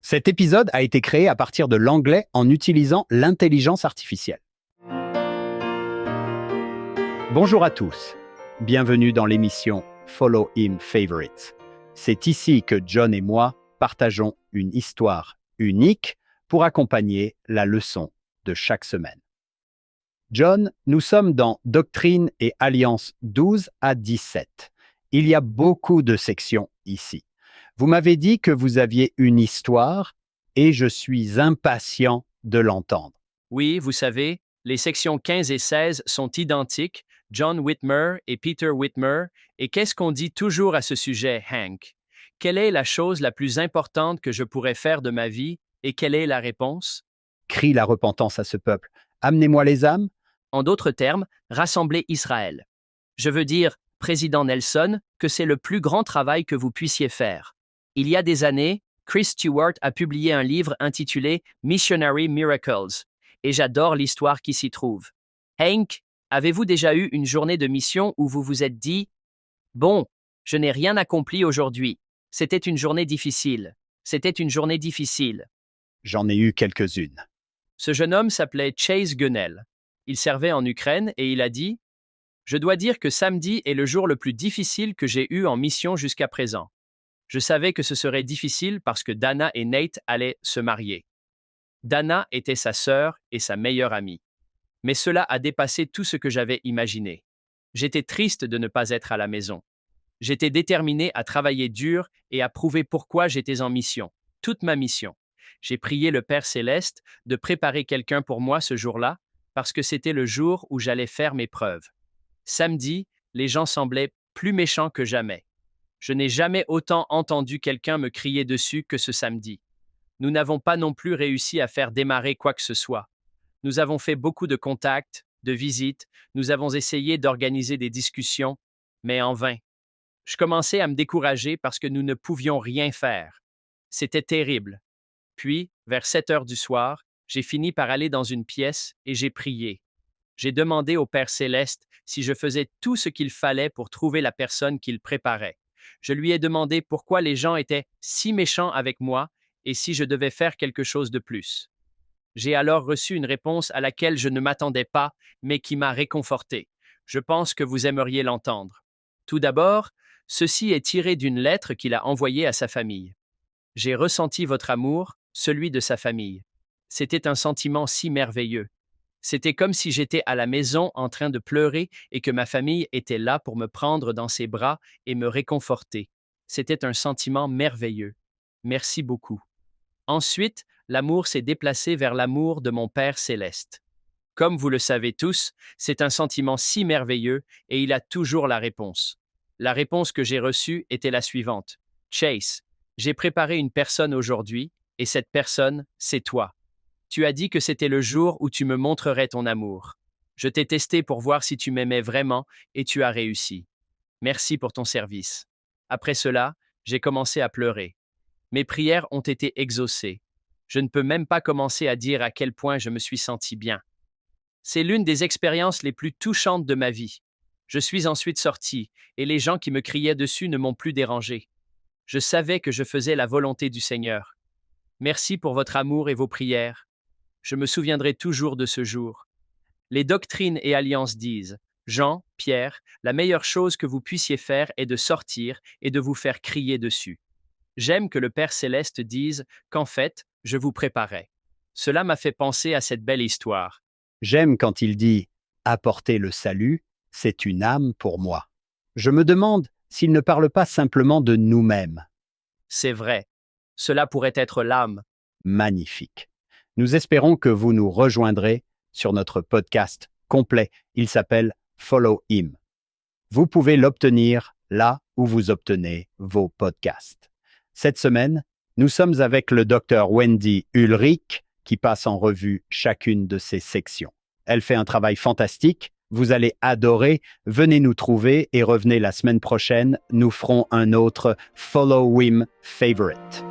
Cet épisode a été créé à partir de l'anglais en utilisant l'intelligence artificielle. Bonjour à tous, bienvenue dans l'émission Follow Him Favorites. C'est ici que John et moi partageons une histoire unique pour accompagner la leçon de chaque semaine. John, nous sommes dans Doctrine et Alliance 12 à 17. Il y a beaucoup de sections ici. Vous m'avez dit que vous aviez une histoire et je suis impatient de l'entendre. Oui, vous savez, les sections 15 et 16 sont identiques, John Whitmer et Peter Whitmer, et qu'est-ce qu'on dit toujours à ce sujet, Hank? Quelle est la chose la plus importante que je pourrais faire de ma vie et quelle est la réponse? Crie la repentance à ce peuple. Amenez-moi les âmes. En d'autres termes, rassembler Israël. Je veux dire, Président Nelson, que c'est le plus grand travail que vous puissiez faire. Il y a des années, Chris Stewart a publié un livre intitulé Missionary Miracles, et j'adore l'histoire qui s'y trouve. Hank, avez-vous déjà eu une journée de mission où vous vous êtes dit « Bon, je n'ai rien accompli aujourd'hui. C'était une journée difficile. C'était une journée difficile. » J'en ai eu quelques-unes. Ce jeune homme s'appelait Chase Gunnell. Il servait en Ukraine et il a dit « Je dois dire que samedi est le jour le plus difficile que j'ai eu en mission jusqu'à présent. Je savais que ce serait difficile parce que Dana et Nate allaient se marier. Dana était sa sœur et sa meilleure amie. Mais cela a dépassé tout ce que j'avais imaginé. J'étais triste de ne pas être à la maison. J'étais déterminé à travailler dur et à prouver pourquoi j'étais en mission, toute ma mission. J'ai prié le Père Céleste de préparer quelqu'un pour moi ce jour-là parce que c'était le jour où j'allais faire mes preuves. Samedi, les gens semblaient plus méchants que jamais. Je n'ai jamais autant entendu quelqu'un me crier dessus que ce samedi. Nous n'avons pas non plus réussi à faire démarrer quoi que ce soit. Nous avons fait beaucoup de contacts, de visites, nous avons essayé d'organiser des discussions, mais en vain. Je commençais à me décourager parce que nous ne pouvions rien faire. C'était terrible. Puis, vers 7 heures du soir, j'ai fini par aller dans une pièce et j'ai prié. J'ai demandé au Père Céleste si je faisais tout ce qu'il fallait pour trouver la personne qu'il préparait. Je lui ai demandé pourquoi les gens étaient si méchants avec moi et si je devais faire quelque chose de plus. J'ai alors reçu une réponse à laquelle je ne m'attendais pas, mais qui m'a réconforté. Je pense que vous aimeriez l'entendre. Tout d'abord, ceci est tiré d'une lettre qu'il a envoyée à sa famille. J'ai ressenti votre amour, celui de sa famille. C'était un sentiment si merveilleux. C'était comme si j'étais à la maison en train de pleurer et que ma famille était là pour me prendre dans ses bras et me réconforter. C'était un sentiment merveilleux. Merci beaucoup. Ensuite, l'amour s'est déplacé vers l'amour de mon Père céleste. Comme vous le savez tous, c'est un sentiment si merveilleux et il a toujours la réponse. La réponse que j'ai reçue était la suivante. Chase, j'ai préparé une personne aujourd'hui et cette personne, c'est toi. Tu as dit que c'était le jour où tu me montrerais ton amour. Je t'ai testé pour voir si tu m'aimais vraiment et tu as réussi. Merci pour ton service. Après cela, j'ai commencé à pleurer. Mes prières ont été exaucées. Je ne peux même pas commencer à dire à quel point je me suis senti bien. C'est l'une des expériences les plus touchantes de ma vie. Je suis ensuite sorti et les gens qui me criaient dessus ne m'ont plus dérangé. Je savais que je faisais la volonté du Seigneur. Merci pour votre amour et vos prières. Je me souviendrai toujours de ce jour. Les doctrines et alliances disent, Jean, Pierre, la meilleure chose que vous puissiez faire est de sortir et de vous faire crier dessus. J'aime que le Père Céleste dise qu'en fait, je vous préparais. Cela m'a fait penser à cette belle histoire. J'aime quand il dit « Apporter le salut, c'est une âme pour moi ». Je me demande s'il ne parle pas simplement de nous-mêmes. C'est vrai. Cela pourrait être l'âme. Magnifique. Nous espérons que vous nous rejoindrez sur notre podcast complet. Il s'appelle Follow Him. Vous pouvez l'obtenir là où vous obtenez vos podcasts. Cette semaine, nous sommes avec le Dr Wendy Ulrich qui passe en revue chacune de ces sections. Elle fait un travail fantastique. Vous allez adorer. Venez nous trouver et revenez la semaine prochaine. Nous ferons un autre Follow Him Favorite.